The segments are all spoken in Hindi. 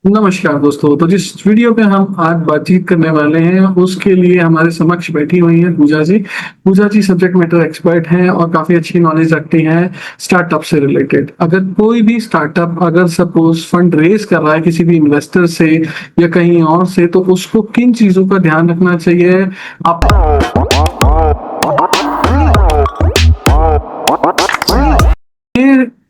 नमस्कार दोस्तों। तो जिस वीडियो पे हम आज बातचीत करने वाले हैं उसके लिए हमारे समक्ष बैठी हुई हैं पूजा जी। पूजा जी सब्जेक्ट मैटर एक्सपर्ट हैं और काफी अच्छी नॉलेज रखती हैं स्टार्टअप से रिलेटेड। अगर कोई भी स्टार्टअप अगर सपोज फंड रेज कर रहा है किसी भी इन्वेस्टर से या कहीं और से, तो उसको किन चीजों का ध्यान रखना चाहिए आप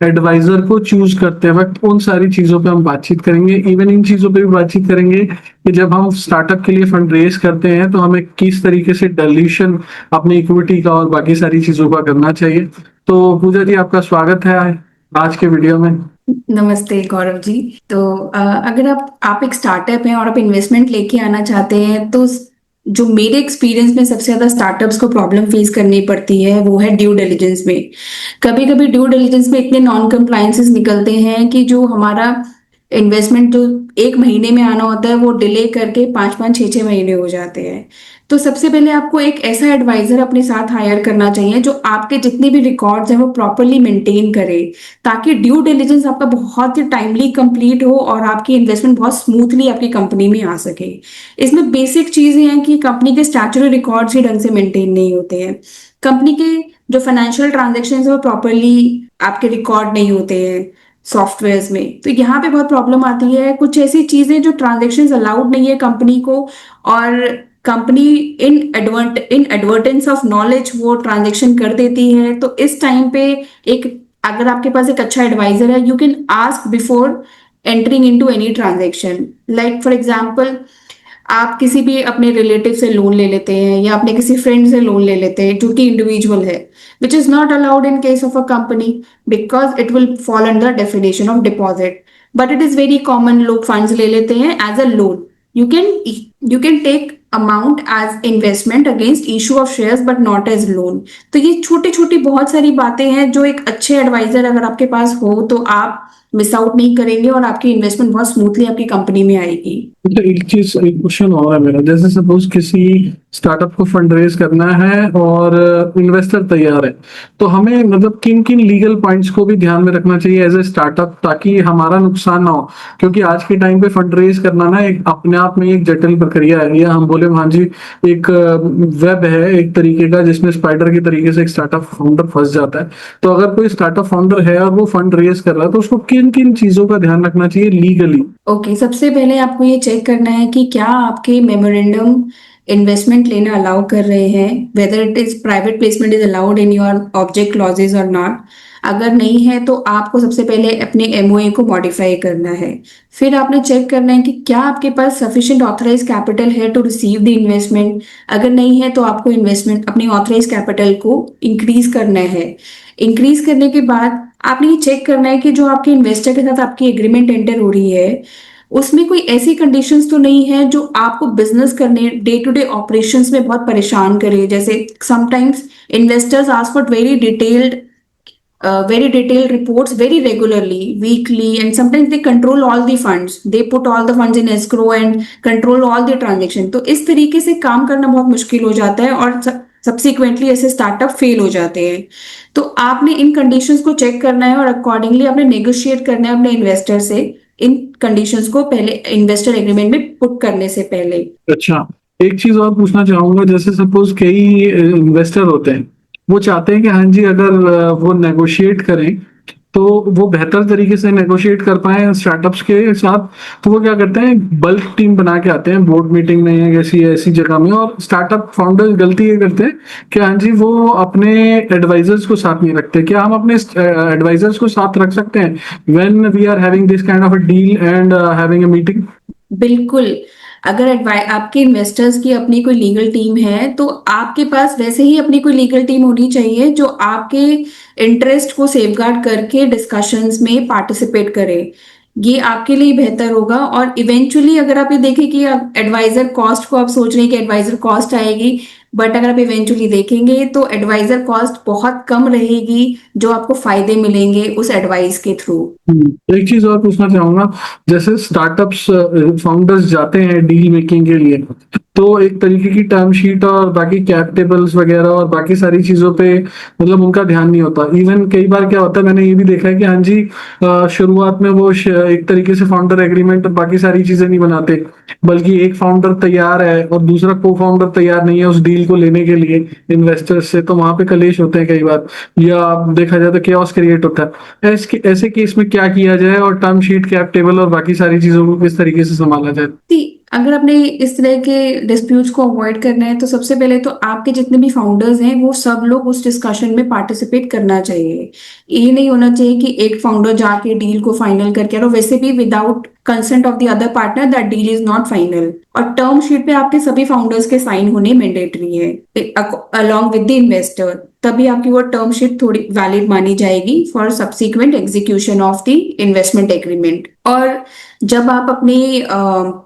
एडवाइजर को चूज करते वक्त उन सारी चीजों पे हम बातचीत करेंगे। इवन इन चीजों पे भी बातचीत करेंगे कि जब हम स्टार्टअप के लिए फंड रेज करते हैं तो हमें किस तरीके से डाइल्यूशन अपनी इक्विटी का और बाकी सारी चीजों का करना चाहिए। तो पूजा जी, आपका स्वागत है आज के वीडियो में। नमस्ते गौरव जी। तो अगर आप एक स्टार्टअप हैं और आप इन्वेस्टमेंट लेके आना चाहते हैं तो जो मेरे एक्सपीरियंस में सबसे ज्यादा स्टार्टअप्स को प्रॉब्लम फेस करनी पड़ती है वो है ड्यू डिलिजेंस में। कभी कभी ड्यू डिलिजेंस में इतने नॉन कंप्लायंसेस निकलते हैं कि जो हमारा इन्वेस्टमेंट जो एक महीने में आना होता है वो डिले करके 5-5 6-6 महीने हो जाते हैं। तो सबसे पहले आपको एक ऐसा एडवाइजर अपने साथ हायर करना चाहिए जो आपके जितने भी रिकॉर्ड्स हैं वो प्रॉपरली मेंटेन करे, ताकि ड्यू डिलिजेंस आपका बहुत ही टाइमली कंप्लीट हो और आपकी इन्वेस्टमेंट बहुत स्मूथली आपकी कंपनी में आ सके। इसमें बेसिक चीजें हैं कि कंपनी के स्टैट्यूटरी रिकॉर्ड्स ही ढंग से मेंटेन नहीं होते हैं। कंपनी के जो फाइनेंशियल ट्रांजेक्शन है वो प्रॉपरली आपके रिकॉर्ड नहीं होते हैं सॉफ्टवेयर्स में। तो यहाँ पे बहुत प्रॉब्लम आती है। कुछ ऐसी चीजें जो ट्रांजेक्शन्स अलाउड नहीं है कंपनी को, और कंपनी इन एडवर्टेंस ऑफ नॉलेज वो ट्रांजेक्शन कर देती है। तो इस टाइम पे एक अगर आपके पास एक अच्छा एडवाइजर है, you can ask before entering into any transaction. Like for example, आप किसी भी अपने रिलेटिव से लोन ले लेते हैं या अपने किसी फ्रेंड से लोन ले लेते हैं जो कि इंडिविजुअल है, which is not allowed in case of a company because it will fall under definition of deposit. But it is very common, लोग फंड्स ले लेते हैं as a loan. You can take amount as investment against issue of shares but not as loan. तो ये छोटी छोटी बहुत सारी बातें हैं जो एक अच्छे एडवाइजर अगर आपके पास हो तो आप मिस आउट नहीं करेंगे और आपकी इन्वेस्टमेंट बहुत स्मूथली आपकी कंपनी में आएगी। अच्छा, एक क्वेश्चन और है मेरा। जैसे सपोज किसी स्टार्टअप को फंड रेज करना है और इन्वेस्टर तैयार है, तो हमें मतलब किन किन लीगल पॉइंट्स को भी ध्यान में रखना चाहिए एज ए स्टार्टअप, ताकि हमारा नुकसान ना हो। क्योंकि आज के टाइम पे फंड रेज करना ना एक अपने आप में एक जटिल प्रक्रिया है, या हम बोले हाँ जी एक वेब है एक तरीके का जिसमें स्पाइडर के तरीके से एक स्टार्टअप फाउंडर फंस जाता है। तो अगर कोई स्टार्टअप फाउंडर है और वो फंड रेज कर रहा है तो उसको किन किन चीजों का ध्यान रखना चाहिए लीगली। ओके, सबसे पहले आपको ये चेक करना है कि क्या आपके मेमोरेंडम इन्वेस्टमेंट लेना अलाउ कर रहे हैं, whether it is private placement is allowed in your object clauses और नॉट। अगर नहीं है तो आपको सबसे पहले अपने एमओए को मॉडिफाई करना है। फिर आपने चेक करना है कि क्या आपके पास सफिशिएंट ऑथराइज कैपिटल है टू रिसीव द इन्वेस्टमेंट। अगर नहीं है तो आपको इन्वेस्टमेंट अपनी ऑथराइज कैपिटल को इंक्रीज करना है। इंक्रीज करने के बाद आपने ये चेक करना है कि जो आपके इन्वेस्टर के साथ आपकी एग्रीमेंट एंटर हो रही है उसमें कोई ऐसी कंडीशंस तो नहीं है जो आपको बिजनेस करने डे टू डे ऑपरेशंस में बहुत परेशान करे। जैसे sometimes investors ask for very detailed reports very regularly, weekly, and sometimes they control all the funds. They put all the funds in escrow and control all the transaction. तो इस तरीके से काम करना बहुत मुश्किल हो जाता है और सब्सिक्वेंटली ऐसे स्टार्टअप फेल हो जाते हैं। तो आपने इन कंडीशंस को चेक करना है और अकॉर्डिंगली आपने नेगोशिएट करना है अपने इन्वेस्टर से इन कंडीशंस को पहले इन्वेस्टर एग्रीमेंट में पुट करने से पहले। अच्छा, एक चीज और पूछना चाहूंगा। जैसे सपोज कई इन्वेस्टर होते हैं, वो चाहते हैं कि हाँ जी अगर वो नेगोशिएट करें तो वो बेहतर तरीके से नेगोशिएट कर पाए स्टार्टअप्स के साथ। तो वो क्या करते हैं, बल्क टीम बना के आते हैं बोर्ड मीटिंग में या किसी ऐसी जगह में, और स्टार्टअप फाउंडर गलती ये करते हैं कि हाँ जी वो अपने एडवाइजर्स को साथ नहीं रखते। क्या हम अपने एडवाइजर्स को साथ रख सकते हैं when we are having this kind of a deal and having a meeting? बिल्कुल। अगर आपके इन्वेस्टर्स की अपनी कोई लीगल टीम है तो आपके पास वैसे ही अपनी कोई लीगल टीम होनी चाहिए जो आपके इंटरेस्ट को सेफगार्ड करके डिस्कशंस में पार्टिसिपेट करे। ये आपके लिए बेहतर होगा। और इवेंचुअली अगर आप ये देखें कि एडवाइजर कॉस्ट को आप सोच रहे हैं कि एडवाइजर कॉस्ट आएगी, बट अगर आप इवेंचुअली देखेंगे तो एडवाइजर कॉस्ट बहुत कम रहेगी जो आपको फायदे मिलेंगे उस एडवाइस के थ्रू। एक चीज और पूछना चाहूंगा, जैसे स्टार्टअप्स फाउंडर्स जाते हैं डील मेकिंग के लिए, तो एक तरीके की टर्म शीट और बाकी कैप टेबल्स वगैरह और बाकी सारी चीजों पे मतलब उनका ध्यान नहीं होता। इवन कई बार क्या होता है, मैंने ये भी देखा है कि हाँ जी, शुरुआत में वो एक तरीके से फाउंडर एग्रीमेंट और बाकी सारी चीजें नहीं बनाते, बल्कि एक फाउंडर तैयार है और दूसरा को फाउंडर तैयार नहीं है उस डील को लेने के लिए इन्वेस्टर्स से, तो वहां पे कलेश होते हैं कई बार, या देखा जाए तो केओस क्रिएट होता है। ऐसे केस में क्या किया जाए और टर्म शीट, कैप टेबल और बाकी सारी चीजों को किस तरीके से संभाला जाए? अगर आपने इस तरह के डिस्प्यूट्स को अवॉइड करना है तो सबसे पहले तो आपके जितने भी फाउंडर्स हैं वो सब लोग उस डिस्कशन में पार्टिसिपेट करना चाहिए। ये नहीं होना चाहिए कि एक फाउंडर जाके डील को फाइनल करके, और वैसे भी without consent of the other partner that deal is not final. और टर्म शीट पे आपके सभी फाउंडर्स के साइन होने मैंडेटरी है अलॉन्ग विद द इन्वेस्टर, तभी आपकी वो टर्म शीट थोड़ी वैलिड मानी जाएगी for subsequent execution of the investment agreement. और जब आप अपने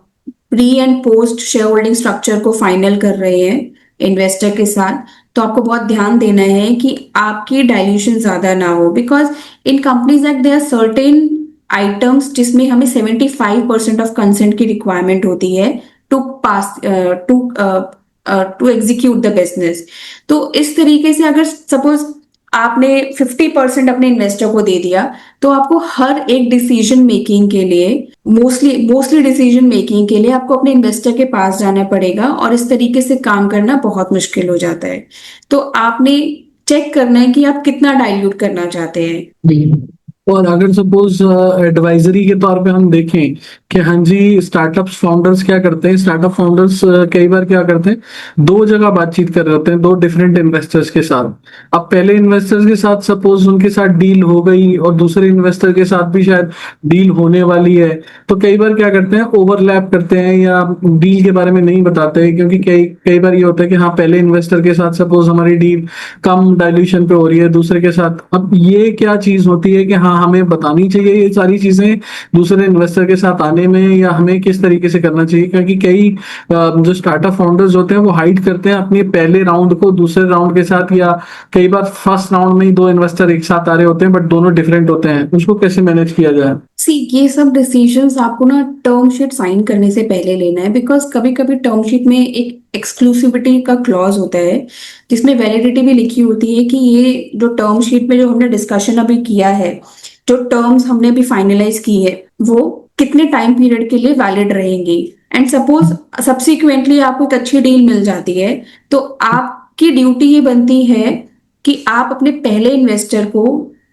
pre and post share holding structure को फाइनल कर रहे हैं इन्वेस्टर के साथ, तो आपको बहुत ध्यान देना है कि आपकी डाइल्यूशन ज्यादा ना हो, because in companies act there are certain items जिसमें हमें 75% ऑफ कंसेंट की रिक्वायरमेंट होती है to pass to execute the business. तो इस तरीके से अगर सपोज आपने 50% अपने इन्वेस्टर को दे दिया, तो आपको हर एक डिसीजन मेकिंग के लिए, मोस्टली डिसीजन मेकिंग के लिए आपको अपने इन्वेस्टर के पास जाना पड़ेगा, और इस तरीके से काम करना बहुत मुश्किल हो जाता है। तो आपने चेक करना है कि आप कितना डाइल्यूट करना चाहते हैं। और अगर सपोज एडवाइजरी के तौर पे हम देखें कि हाँ जी, स्टार्टअप्स फाउंडर्स क्या करते हैं, स्टार्टअप फाउंडर्स कई बार क्या करते हैं, दो जगह बातचीत कर रहे होते हैं, दो डिफरेंट इन्वेस्टर्स के साथ। अब पहले इन्वेस्टर्स के साथ सपोज उनके साथ डील हो गई और दूसरे इन्वेस्टर के साथ भी शायद डील होने वाली है, तो कई बार क्या करते हैं, ओवरलैप करते हैं या डील के बारे में नहीं बताते, क्योंकि कई कई बार ये होता है कि हाँ, पहले इन्वेस्टर के साथ सपोज हमारी डील कम डाइल्यूशन पे हो रही है, दूसरे के साथ। अब ये क्या चीज होती है कि हाँ, हमें बतानी चाहिए ये सारी चीजें दूसरे इन्वेस्टर के साथ आने में, या हमें किस तरीके से करना चाहिए? क्योंकि कई जो स्टार्टअप फाउंडर्स होते हैं वो हाइड करते हैं अपने पहले राउंड को दूसरे राउंड के साथ, या कई बार फर्स्ट राउंड में ही दो इन्वेस्टर एक साथ आ रहे होते हैं बट दोनों डिफरेंट होते हैं, उसको कैसे मैनेज किया जाए? ये सब डिसीजंस आपको ना टर्म शीट साइन करने से पहले लेना है, बिकॉज कभी कभी टर्म शीट में एक एक्सक्लूसिविटी का क्लॉज होता है जिसमें वैलिडिटी भी लिखी होती है कि ये जो टर्म शीट में जो हमने डिस्कशन अभी किया है, जो टर्म्स हमने अभी फाइनलाइज की है, वो कितने टाइम पीरियड के लिए वैलिड रहेंगी। एंड सपोज सब्सिक्वेंटली आपको एक अच्छी डील मिल जाती है, तो आपकी ड्यूटी ये बनती है कि आप अपने पहले इन्वेस्टर को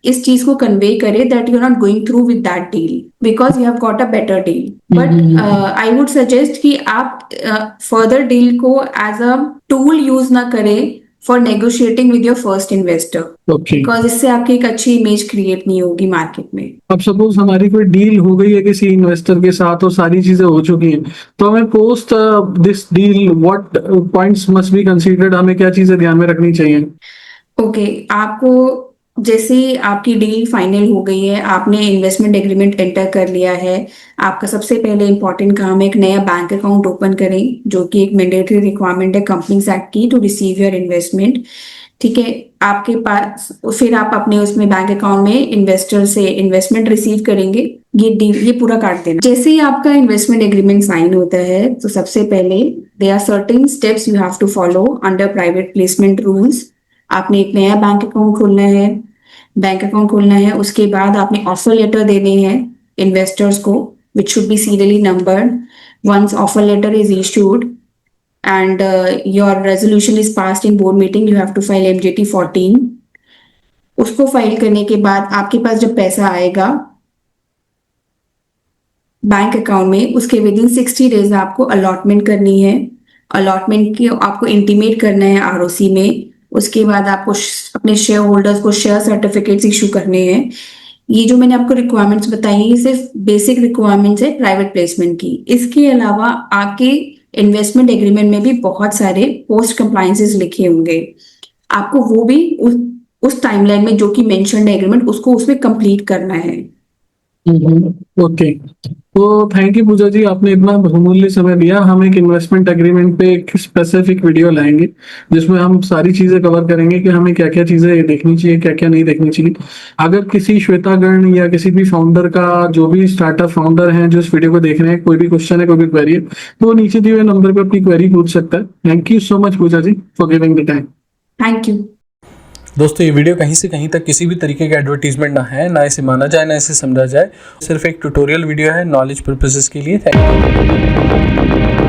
इस चीज को कन्वे करे that you are not going through with that deal because you have got a better deal. But I would suggest कि आप फर्दर डील को एज अ टूल यूज ना करें for negotiating with your first investor, because इससे आपकी एक अच्छी इमेज क्रिएट नहीं होगी मार्केट में। अब सपोज हमारी कोई डील हो गई है किसी इन्वेस्टर के साथ और सारी चीजें हो चुकी हैं, तो हमें post this deal what points must be considered, हमें क्या चीजें ध्यान में रखनी चाहिए? ओके, आपको जैसे आपकी डील फाइनल हो गई है, आपने इन्वेस्टमेंट एग्रीमेंट एंटर कर लिया है, आपका सबसे पहले इंपॉर्टेंट काम है एक नया बैंक अकाउंट ओपन करें, जो कि एक मैंडेटरी रिक्वायरमेंट है कंपनीज एक्ट की टू रिसीव योर इन्वेस्टमेंट। ठीक है, आपके पास फिर आप अपने उसमें बैंक अकाउंट में इन्वेस्टर से इन्वेस्टमेंट रिसीव करेंगे। ये पूरा काट देना। जैसे ही आपका इन्वेस्टमेंट एग्रीमेंट साइन होता है, तो सबसे पहले there are certain steps you have to follow under private placement rules. आपने एक नया बैंक अकाउंट खोलना है, उसके बाद आपने ऑफर लेटर देने हैं इन्वेस्टर्स को, which should be serially numbered. Once offer letter is issued and your resolution is passed in board meeting, you have to file MJT 14। उसको फाइल करने के बाद आपके पास जब पैसा आएगा बैंक अकाउंट में, उसके विद इन 60 डेज आपको अलॉटमेंट करनी है। अलॉटमेंट की आपको इंटीमेट करना है आरओसी में। उसके बाद आपको अपने शेयर होल्डर्स को शेयर सर्टिफिकेट्स इशू करने हैं। ये जो मैंने आपको रिक्वायरमेंट्स बताई, ये सिर्फ बेसिक रिक्वायरमेंट्स है प्राइवेट प्लेसमेंट की। इसके अलावा आपके इन्वेस्टमेंट एग्रीमेंट में भी बहुत सारे पोस्ट कंप्लायंसेस लिखे होंगे, आपको वो भी उस टाइमलाइन में जो कि मेंशन्ड एग्रीमेंट, उसको उसमें कंप्लीट करना है। ओके। तो थैंक यू पूजा जी, आपने इतना बहुमूल्य समय दिया। हम एक इन्वेस्टमेंट एग्रीमेंट पे एक स्पेसिफिक वीडियो लाएंगे जिसमें हम सारी चीजें कवर करेंगे कि हमें क्या क्या चीजें देखनी चाहिए, क्या क्या नहीं देखनी चाहिए। अगर किसी श्वेतागण या किसी भी फाउंडर का, जो भी स्टार्टअप फाउंडर हैं जो इस वीडियो को देख रहे हैं, कोई भी क्वेश्चन है, कोई भी क्वेरी है, तो वो नीचे दिए हुए नंबर पे अपनी क्वेरी पूछ सकता है। Thank you so much Pooja ji for giving the time. Thank you. दोस्तों, ये वीडियो कहीं से कहीं तक किसी भी तरीके का एडवर्टीजमेंट ना है, ना इसे माना जाए, ना इसे समझा जाए। सिर्फ एक ट्यूटोरियल वीडियो है नॉलेज पर्पसेस के लिए। Thank you.